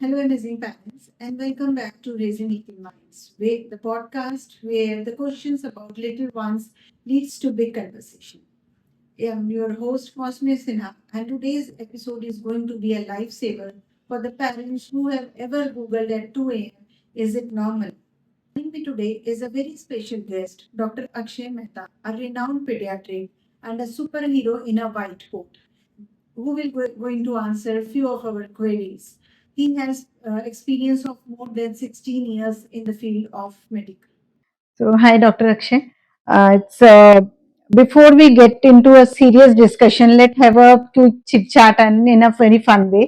Hello, amazing parents, and welcome back to Raising Little Minds, the podcast where the questions about little ones leads to big conversation. I'm your host, Mosmi Sinha, and today's episode is going to be a lifesaver for the parents who have ever Googled at 2 a.m. Is it normal? Joining me today is a very special guest, Dr. Akshay Mehta, a renowned pediatric and a superhero in a white coat who will going to answer a few of our queries. He has experience of more than 16 years in the field of medical. So, hi, Dr. Akshay. It's Before we get into a serious discussion, let's have a quick chit chat and in a very fun way.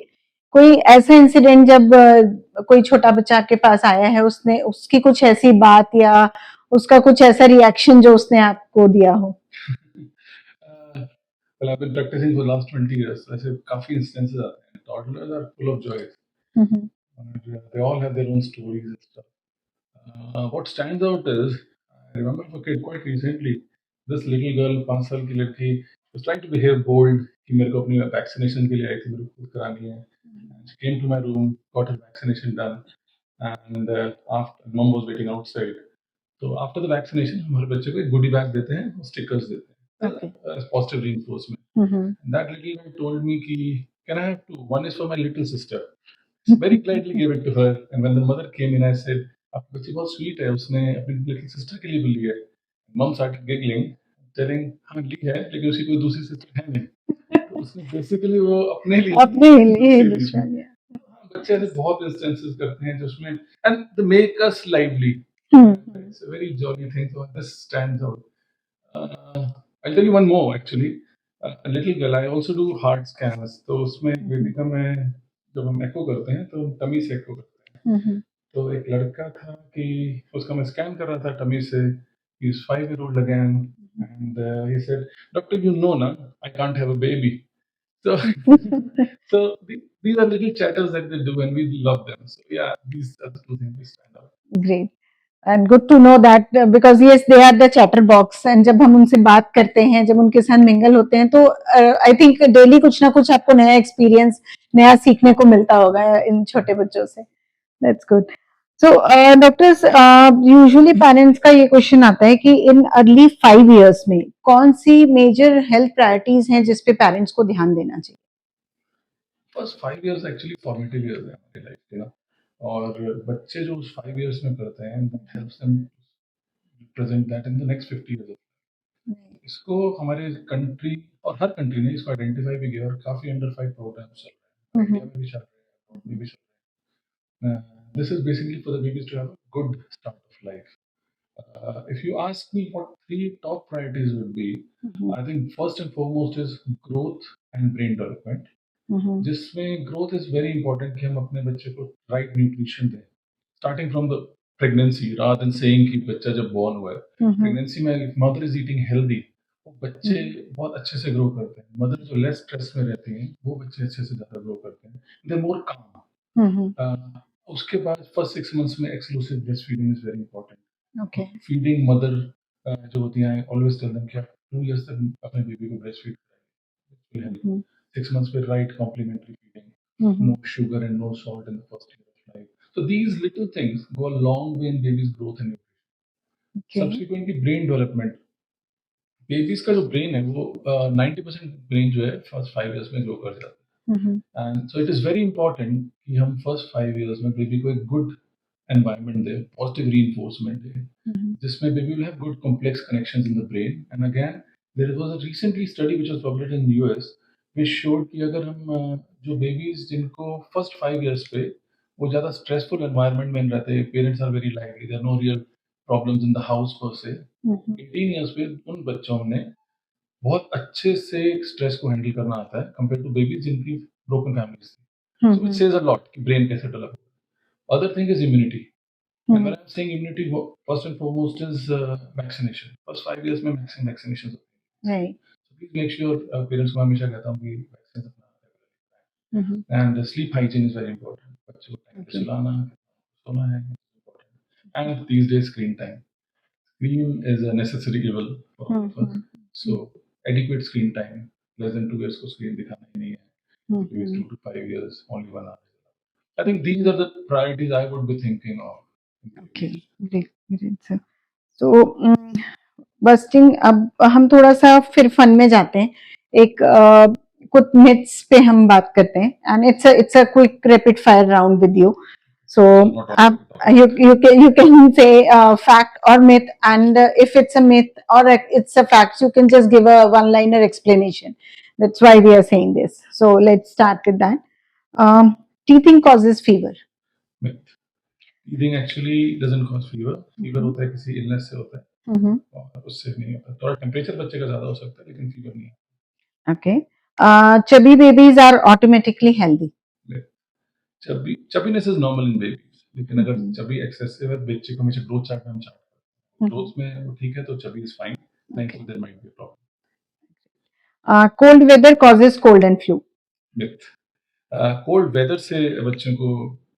कोई ऐसा incident जब कोई छोटा बच्चा आपके पास आया है, उसने उसकी कुछ ऐसी बात या उसका कुछ ऐसा रिएक्शन जो उसने आपको दिया हो? Well, I've been practicing for the last 20 years. ऐसे काफी instances आते हैं. Toddlers are full of joy. Mhm. And they all have their own stories and stuff. What stands out is, I remember for kid quite recently, this little girl, 5 साल की लड़की, was trying to behave bold कि मेरे को अपनी vaccination के लिए आई थी, मेरे को खुद करानी है. And she came to my room, got her vaccination done, and after mom was waiting outside. तो आफ्टर द वैक्सीनेशन हमारे बच्चे को एक गुडी बैग देते हैं, स्टिकर्स देते हैं Okay. Positive reinforcement. Mhm. That little girl told me कि can I have two, one is for my little sister. Very gladly give it to her, and when the mother came in I said आपकी बच्ची बहुत sweet है, उसने अपनी little sister के लिए भी ली है. मम स्टार्टेड गिगलिंग, टेलिंग हाँ ली है लेकिन उसकी कोई दूसरी सिस्टर है नहीं. तो उसने बेसिकली वो अपने लिए अपने लिए दूसरी ली दूसरा थी. लिया. हाँ, बच्चे ऐसे बहुत इंस्टेंसेस करते हैं जिसमें and they make us lively. It's a very jolly thing. So this stands out. I'll tell you one more actually. A little girl. I also do heart scans. तो उसमें बेबी का मैं जब हम एको करते हैं तो टमी से एको करते हैं. Mhm. तो एक लड़का था कि उसका मैं स्कैन कर रहा था टमी से. He is 5 year old again, and he said, "Doctor, you know, na, I can't have a baby." So, these are little chatters that they do, and we love them. So yeah, these are the two things that stand out. Great. And good to know that because yes, they are the chatterbox. And जब हम उनसे बात करते हैं, जब उनके साथ mingle होते हैं, तो आई थिंक डेली कुछ ना कुछ आपको नया एक्सपीरियंस, नया सीखने को मिलता होगा इन छोटे बच्चों से. That's good. So doctors, usually parents का ये क्वेश्चन आता है कि इन अर्ली 5 इयर्स में कौन सी मेजर हेल्थ प्रायोरिटीज हैं जिस पे पेरेंट्स को ध्यान देना चाहिए? First 5 years actually formative years है हमारी लाइफ के ना. और बच्चे जो उस 5 years में करते हैं that helps them present that in the next 50 years. इसको हमारे कंट्री और हर कंट्री ने इसको आइडेंटिफाई भी किया और काफी अंडर 5 प्रोग्राम्स चल रहे हैं. इंडिया में भी चल रहे हैं, में भी चल रहे हैं. This is basically for the babies to have a good start of life. If you ask me what three top priorities would be, I think first and foremost is growth and brain development. जिसमें growth is very important कि हम अपने बच्चे को right nutrition दें starting from the pregnancy rather than saying कि बच्चा जब बॉर्न हुआ है. प्रेगनेंसी में मदर इज ईटिंग हेल्दी, वो बच्चे बहुत अच्छे से ग्रो करते हैं. मदर जो लेस स्ट्रेस में रहती हैं वो बच्चे अच्छे से ज्यादा ग्रो करते हैं. दे मोर काम. उसके बाद फर्स्ट 6 months में exclusive breast feeding is very important. Okay. Feeding mother जो होती हैं ऑलवेज टेल देम कि आप 2 years तक अपने बेबी को ब्रेस्ट फीड करें. 6 months with right complementary feeding, no sugar and no salt in the first year of life. So these little things go a long way in baby's growth and nutrition. Okay. Subsequently, brain development. Babies का जो brain है वो 90% brain जो है first 5 years में grow कर जाता है. And so it is very important कि हम फर्स्ट 5 years में बेबी को एक गुड एनवायरनमेंट दे, पॉजिटिव रीइंफोर्समेंट दे, जिसमें baby will have good complex connections in the brain. And again, there was a recently study which was published in US which showed कि अगर हम जो babies जिनको first 5 years पे वो ज़्यादा stressful environment में रहते हैं, parents are very lively, there are no real problems in the house per se. 18 years पे उन बच्चों ने बहुत अच्छे से स्ट्रेस को हैंडल करना आता है कंपेयर टू बेबीज जिनकी ब्रोकन फैमिलीज थी. So it says a lot कि ब्रेन कैसे develop. Other thing is immunity. And when I'm saying immunity, first and foremost is vaccination. First 5 years में vaccinations होती हैं. Right. So please make sure parents को हमेशा कहता हूँ कि vaccines अपना. And sleep hygiene is very important. बच्चों को टाइम पे सुलाना, सोना है important. And these days screen time. Screen is a necessary evil for all of us. So adequate screen time. Less than 2 years को screen दिखाना ही नहीं है. Maybe 2 to 5 years, only 1 hour. I think these are the priorities I would be thinking of. Okay, great, great sir. So busting अब हम थोड़ा सा फिर fun में जाते हैं एक कुछ मिथ्स पे हम बात करते हैं and it's a quick rapid fire round with you so Not आप all. you can say fact or myth and if it's a myth or it's a fact you can just give a one liner explanation. That's why we are saying this. So let's start with that. Teething causes fever. Myth. Teething actually doesn't cause fever. Fever होता है किसी illness से होता है Mm-hmm. और उससे नहीं होता. थोड़ा टेम्परेचर बच्चे का ज्यादा हो सकता है लेकिन फीवर नहीं है. Okay. Chubby babies are automatically healthy. Chubbiness is normal in babies लेकिन अगर चबी एक्सेसिव है बच्चे को हमेशा ग्रोथ चार्ट में हम चार्ट करते हैं ग्रोथ में वो ठीक है तो चबी इज फाइन नहीं तो there might be a problem. Cold weather causes cold and flu. Myth. Cold weather से बच्चों को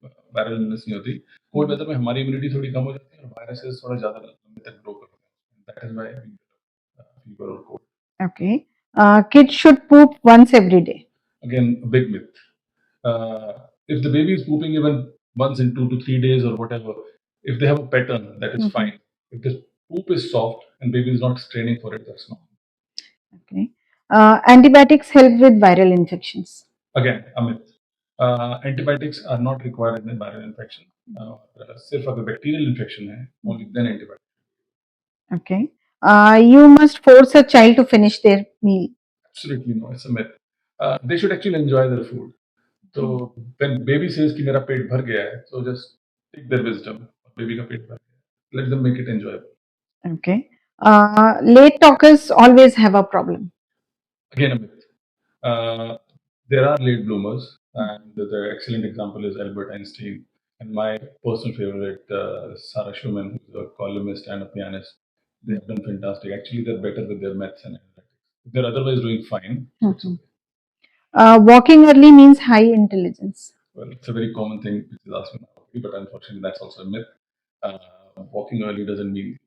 वायरल इलनेस नहीं होती. कोल्ड वेदर में हमारी इम्यूनिटी थोड़ी कम हो जाती है और वायरसेस थोड़ा ज्यादा लंबे तक ग्रो करते हैं. दैट इज व्हाई फीवर और cold. Okay. Kids should poop once every day. Again, a big myth. If the baby is pooping even once in 2 to 3 days or whatever, if they have a pattern, that is fine. If the poop is soft and baby is not straining for it, that's not. Okay. Antibiotics help with viral infections. Again, a myth. Antibiotics are not required in viral infection. सिर्फ अगर bacterial infection है, only then antibiotics. Okay. You must force a child to finish their meal. Absolutely no, it's a myth. They should actually enjoy their food. So when baby says कि मेरा पेट भर गया है, so just take their wisdom. Baby का पेट भर गया है. Let them make it enjoyable. Okay. Late talkers always have a problem. Again, a myth. There are late bloomers, and the excellent example is Albert Einstein. And my personal favorite, Sarah Schumann, who's a columnist and a pianist. They have done fantastic. Actually, they're better with their maths and analytics. They're otherwise doing fine. It's okay. Walking early means high intelligence. Well, it's a very common thing which is asked now, but unfortunately, that's also a myth. Walking early doesn't mean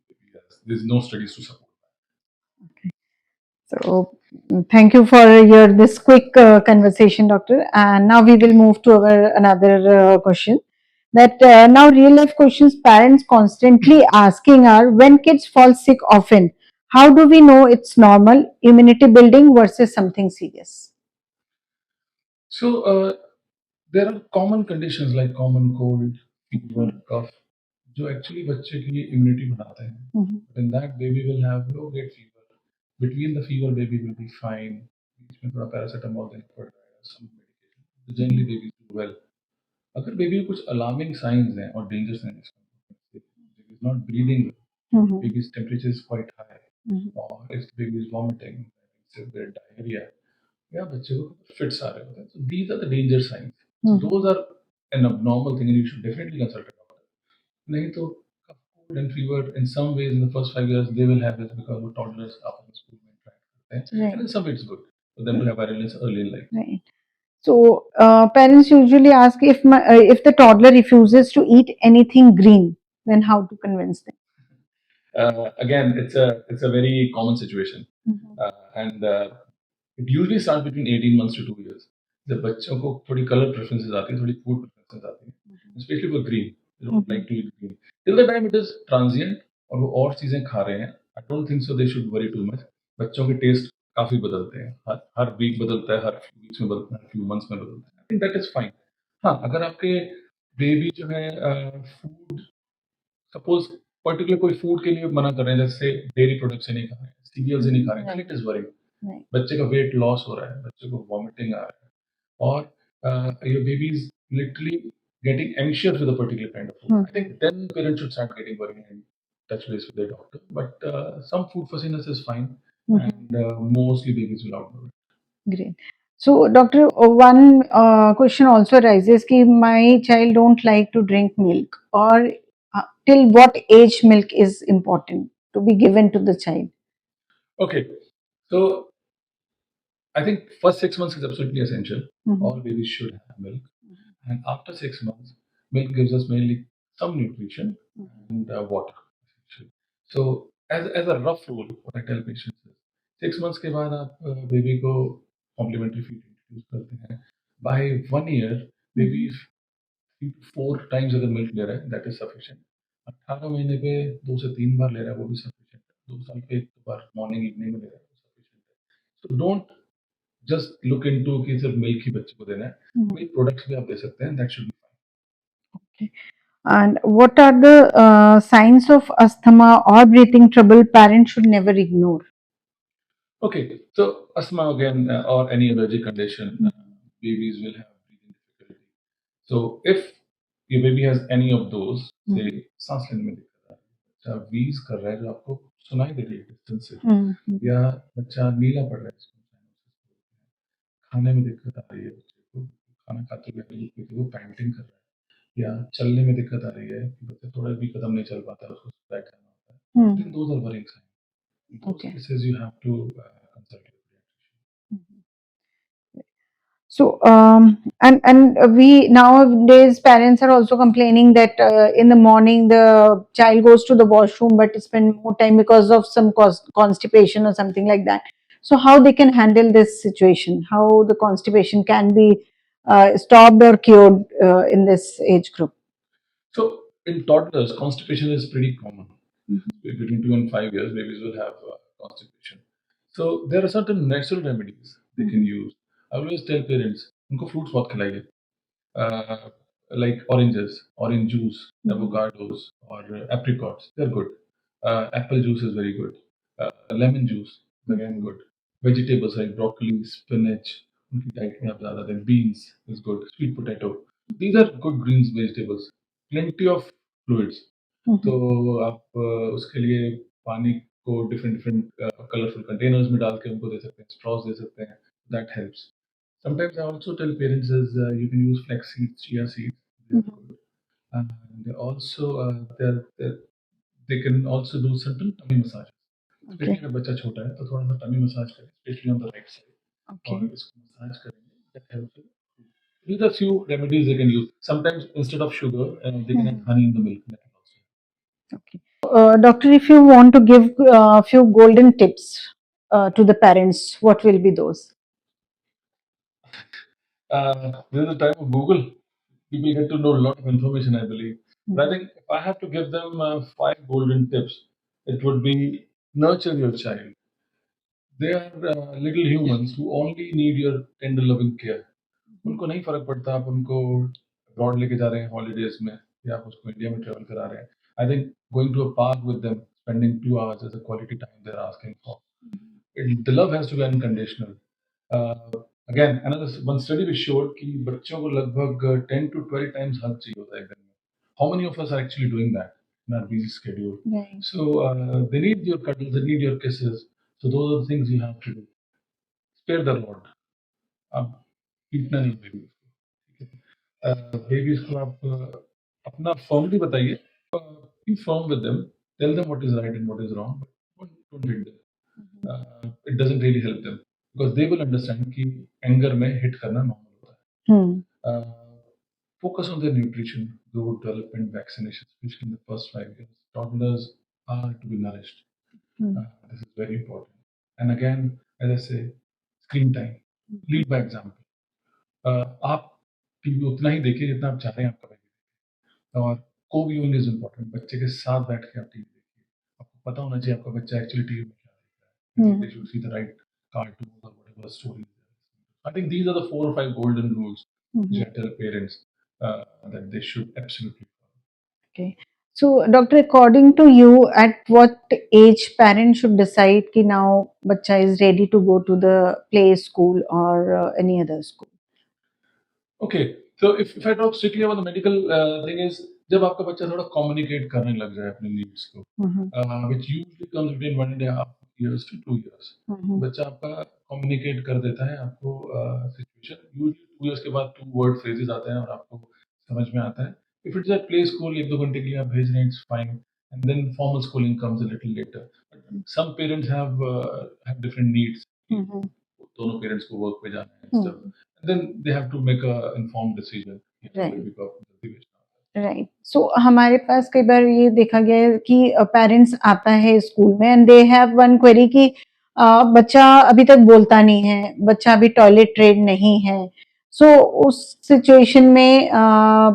there's no studies to support. So thank you for your this quick conversation, doctor. And now we will move to our another question. That now real life questions parents constantly asking are when kids fall sick often. How do we know it's normal immunity building versus something serious? So there are common conditions like common cold, fever, cough, जो actually बच्चे की immunity बढ़ाते हैं. But in that baby will have low grade fever. Between the fever, baby will be fine. बीच में थोड़ा paracetamol देना पड़ जाएगा, some medication. So generally baby do well. अगर baby में कुछ alarming signs हैं और danger signs, baby is not breathing, baby's temperature is quite high, or if the baby is vomiting, severe diarrhea, या बच्चे को फिट्स आ रहे होते हैं. So these are the danger signs. So those are an abnormal thing and you should definitely consult a doctor. नहीं तो cold and fever in some ways in the first 5 years they will have this because वो toddlers after the school में interact करते हैं. Right. And in some way it's good for them to have viral illness early in life. Right. So parents usually ask if the toddler refuses to eat anything green, then how to convince them? Again, it's a very common situation. And it usually starts between 18 months to 2 years. जब बच्चों को थोड़ी colour preferences आती है, थोड़ी food preferences आती है, especially for green, they don't like to eat green. Till the time it is transient और वो और चीजें खा रहे हैं, I don't think so they should worry too much. बच्चों के टेस्ट काफी बदलते हैं, हर वीक बदलता है, हर few weeks में बदलता है, हर few months में बदलता है. I think that is fine. हाँ, अगर आपके बेबी जो है फूड सपोज पर्टिकुलर कोई फूड के लिए मना कर रहे हैं जैसे डेयरी प्रोडक्ट से नहीं खा रहे हैं सीरियल से नहीं खा रहे हैं इट इज वरिंग. बच्चे का वेट लॉस हो रहा है बच्चे को वॉमिटिंग आ रहा है और your baby is literally getting anxious with a particular kind of food. I think then parents should start getting worried and touch base with their doctor. But some food fussiness is fine, and mostly babies will outgrow it. Great. So, doctor, one question also arises: कि my child don't like to drink milk, or till what age milk is important to be given to the child? Okay, so I think first 6 months is absolutely essential. All babies should have milk, and after 6 months, milk gives us mainly some nutrition and water. So as a rough rule, what I tell patients is 6 months के बाद आप baby को complementary feed introduce करते हैं. By 1 year, baby 3 to 4 times अगर milk ले रहा है दैट इज सफिशिएंट। 18 महीने पे 2 से 3 बार ले रहा है वो भी सफिशिएंट है। 2 साल पे 1 बार मॉर्निंग इवनिंग में ले रहा है वो सफिशिएंट है। So don't just look into कि सिर्फ मिल्क ही बच्चे को देना है, मिल्क प्रोडक्ट्स भी आप दे सकते हैं, that should be fine. And what are the signs of asthma or breathing trouble parents should never ignore? Okay, so asthma again or any allergic condition, babies will have breathing difficulty. So if your baby has any of those, say सांस लेने में दिक्कत आ रही है, बच्चा wheeze कर रहा है जो आपको सुनाई दे रही है डिस्टेंस से, या बच्चा नीला पड़ रहा है जिसको खाने में दिक्कत आ रही है बच्चे को, खाना खाते हुए क्योंकि वो पैंटिंग कर रहा है, या चलने में दिक्कत आ रही है कि बच्चा थोड़ा भी कदम नहीं चल पाता है, उसको बैठ जाना होता है, then those are worrying signs. In those Okay. cases you have to consult your pediatrician. So and we nowadays parents are also complaining that in the morning the child goes to the washroom but spend more time because of some constipation or something like that. So how they can handle this situation? How the constipation can be stopped or cured in this age group? So in toddlers, constipation is pretty common. Between 2 and 5 years, babies will have constipation. So there are certain natural remedies they can use. I always tell parents, उनको fruits बहुत खिलाइए, like oranges, orange juice, avocados, or apricots. They're good. Apple juice is very good. Lemon juice is again good. Vegetables like broccoli, spinach, उनकी diet में आप ज़्यादा दें. Beans is good. Sweet potato. These are good greens vegetables. Plenty of fluids. तो आप उसके लिए पानी को डिफरेंट डिफरेंट कलरफुल कंटेनर्स में डाल के उनको दे सकते हैं, स्ट्रॉस दे सकते हैं, that helps. Sometimes I also tell parents is you can use flax seeds, chia seeds, they are good. And also they can also do certain tummy massages. Especially अगर बच्चा छोटा है तो थोड़ा सा tummy massage करें, especially on the right side. और इसको massage करेंगे, that helps. These are few remedies they can use. Sometimes instead of sugar, they can add honey in the milk. That will also help. Okay. Doctor, if you want to give a few golden tips to the parents, what will be those? This is the time of Google. People get to know a lot of information, I believe. But I think if I have to give them 5 golden tips, it would be nurture your child. They are little humans who only need your tender loving care. उनको नहीं फर्क पड़ता आप उनको abroad लेके जा रहे हैं हॉलीडेज में या आप उसको इंडिया में ट्रेवल करा रहे हैं. I think going to a park with them, spending 2 hours is a quality time they're asking for. The love has to be unconditional. Again, another one study we showed कि बच्चों को लगभग 10 to 12 times hug चाहिए होता है एक दिन में. How many of us are actually doing that in our busy schedule? Right. So they need your cuddles, they need your kisses. So those are the things you have to do. Spare the Lord. अब पीटना नहीं baby को. Babies को आप अपना firmly बताइए. Be firm with them. Tell them what is right and what is wrong. But don't hit them. It doesn't really help them because they will understand कि anger में hit करना normal होता है. Focus on their nutrition, growth, development, vaccination, especially in the first 5 years. Toddlers are to be nourished. This is very important. And again, as I say, screen time. Lead by example. आप TV उतना ही देखिए जितना आप चाह रहे हैं आपका बच्चा देखे. और को व्यूइंग इज इम्पोर्टेंट. बच्चे के साथ बैठ के आप टीवी देखिए. आपको पता होना चाहिए आपका बच्चा एक्चुअली टीवी में क्या देख रहा है. They should see the right cartoons or whatever stories. I think these are the 4 or 5 golden rules which I tell parents that they should absolutely follow. Okay. So, doctor, according to you, at what age parents should decide कि now बच्चा is ready to go to the play school or any other school? Okay, so if I talk strictly about the medical thing is जब आपका बच्चा थोड़ा communicate करने लग जाए अपने needs को, which usually comes between 1.5 years to 2 years. बच्चा आपका communicate कर देता है आपको situation. Usually 2 years के बाद 2 word phrases आते हैं और आपको समझ में आता है. If it's at play school 1-2 घंटे के लिए आप भेज रहे हैं, it's fine. And then formal schooling comes a little later. Some parents have different needs. दोनों पेरेंट्स को वर्क पे जाना है and stuff. And then they have to make a informed decision. Right. So हमारे पास कई बार ये देखा गया है कि पेरेंट्स आता है स्कूल में and they have one query कि बच्चा अभी तक बोलता नहीं है, बच्चा अभी टॉयलेट ट्रेन नहीं है, सो उस सिचुएशन में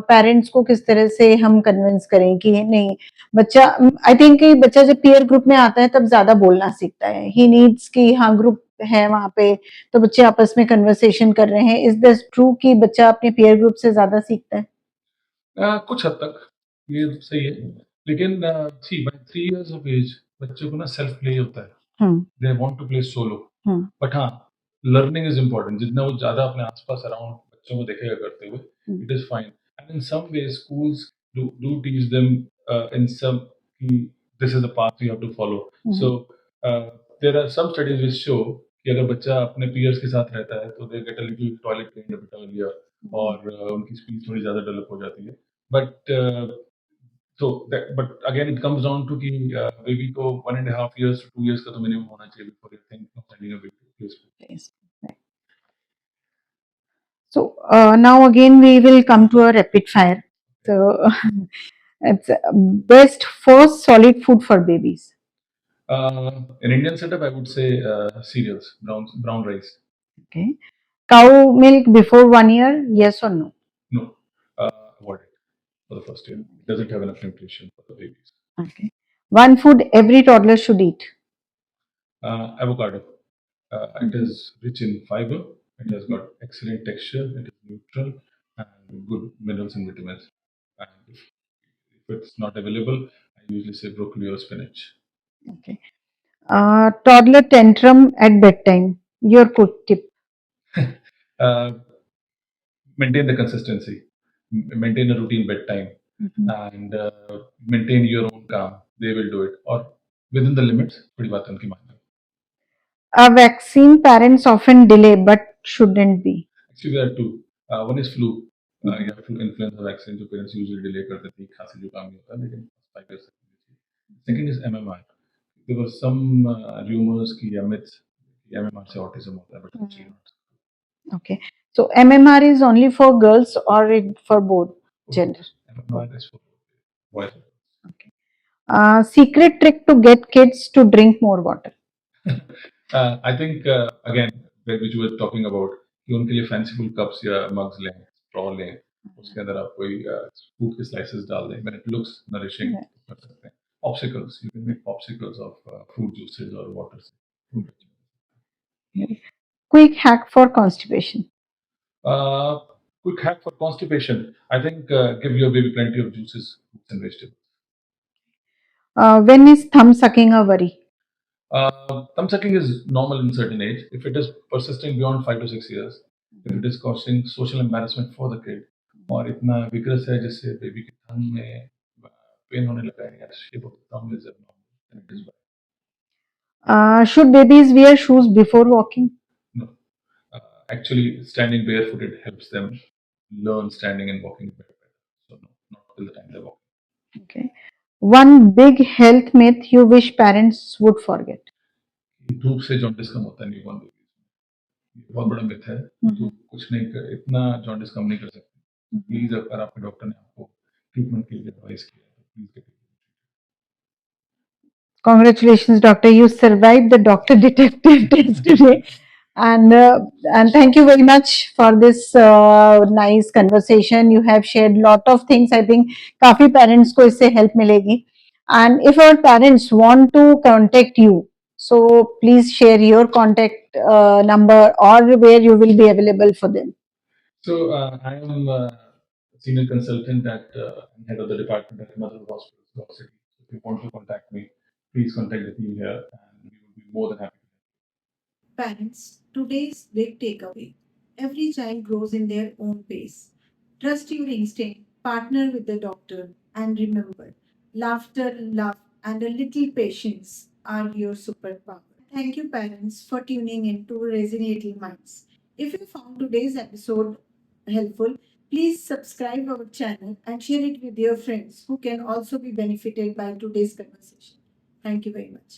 पेरेंट्स को किस तरह से हम कन्विंस करें कि नहीं बच्चा, आई थिंक कि बच्चा जब पीयर ग्रुप में आता है तब ज्यादा बोलना सीखता है, ही नीड्स कि हाँ ग्रुप है वहां पे तो बच्चे आपस में कन्वर्सेशन कर रहे हैं, इज दिस ट्रू कि बच्चा अपने पीयर ग्रुप से ज्यादा सीखता है? कुछ हद तक ये सही है, लेकिन see by 3 years of age बच्चे को ना सेल्फ प्ले होता है, they want to play solo, but हाँ लर्निंग इज इम्पोर्टेंट। जितना वो ज्यादा अपने आसपास अराउंड बच्चों को देखेगा करते हुए, it is fine. And in some way schools do teach them in some कि this is the path you have to follow. So there are some studies which show कि अगर बच्चा अपने पीयर्स के साथ रहता है तो they get a little toilet trained a bit earlier, और उनकी स्पीच थोड़ी ज्यादा डेवलप हो जाती है। But but again it comes down to कि बेबी को 1.5 years to 2 years का तो मिनिमम होना चाहिए before you think of sending a baby to play school. Yes. Right. So now again we will come to a rapid fire. So it's best first solid food for babies. In Indian setup, I would say cereals, brown rice. Okay. Cow milk before 1 year, yes or no? No, avoid it for the first year. It doesn't have enough nutrition for the babies. Okay. One food every toddler should eat. Avocado. It is rich in fiber. It has got excellent texture. It is neutral and good minerals and vitamins. And if it's not available, I usually say broccoli or spinach. Okay. Toddler tantrum at bedtime. Your quick tip. uh, Maintain the consistency, maintain a routine bedtime, and maintain your own calm. They will do it, or within the limits. थोड़ी बात उनकी मान लो. A vaccine parents often delay but shouldn't be. Actually, there are two. One is flu. You have flu influenza vaccine, जो parents usually delay करते थे, खांसी जुकाम नहीं होता, लेकिन 5 years तक होनी चाहिए. Second is MMR. There were some rumors कि या myths कि MMR से autism होता है, but actually not. Okay. So MMR is only for girls or for both gender? MMR is for boys. Okay. Secret trick to get kids to drink more water. I think again which we were talking about कि उनके लिए fanciful cups या mugs लें, straw लें, उसके अंदर आप कोई fruit के slices डाल दें, when it looks nourishing कर सकते हैं. Popsicles, you can make popsicles of fruit juices or water. Quick hack for constipation. Quick hack for constipation. I think give your baby plenty of juices, fruits and vegetables. When is thumb sucking a worry? Thumb sucking is normal in a certain age. If it is persisting beyond 5 to 6 years, if it is causing social embarrassment for the kid, और इतना vigorous है जिससे baby के thumb में pen होने लगा है या shape of the thumb is abnormal, then it is bad. Should babies wear shoes before walking? No. Actually, standing barefooted helps them learn standing and walking better. So no, not till the time they walk. Okay. One big health myth you wish parents would forget. धूप से jaundice कम होता है newborn baby. बहुत बड़ा myth है. धूप कुछ नहीं कर, इतना जॉन्डिस कम नहीं कर सकती. प्लीज अगर आपके डॉक्टर ने आपको ट्रीटमेंट के लिए एडवाइस किया है तो please get. Congratulations, doctor. You survived the doctor detective test today. And thank you very much for this nice conversation. You have shared lot of things. I think काफी parents को इससे help मिलेगी. And if our parents want to contact you, so please share your contact number or where you will be available for them. So I am senior consultant at head of the department at Mother Hospital, Rock City. So if you want to contact me, please contact the team here, and we will be more than happy. Parents, today's big takeaway: every child grows in their own pace. Trust your instinct, partner with the doctor, and remember, laughter, love, and a little patience are your superpower. Thank you, parents, for tuning in to Resonating Minds. If you found today's episode helpful, please subscribe our channel and share it with your friends who can also be benefited by today's conversation. Thank you very much.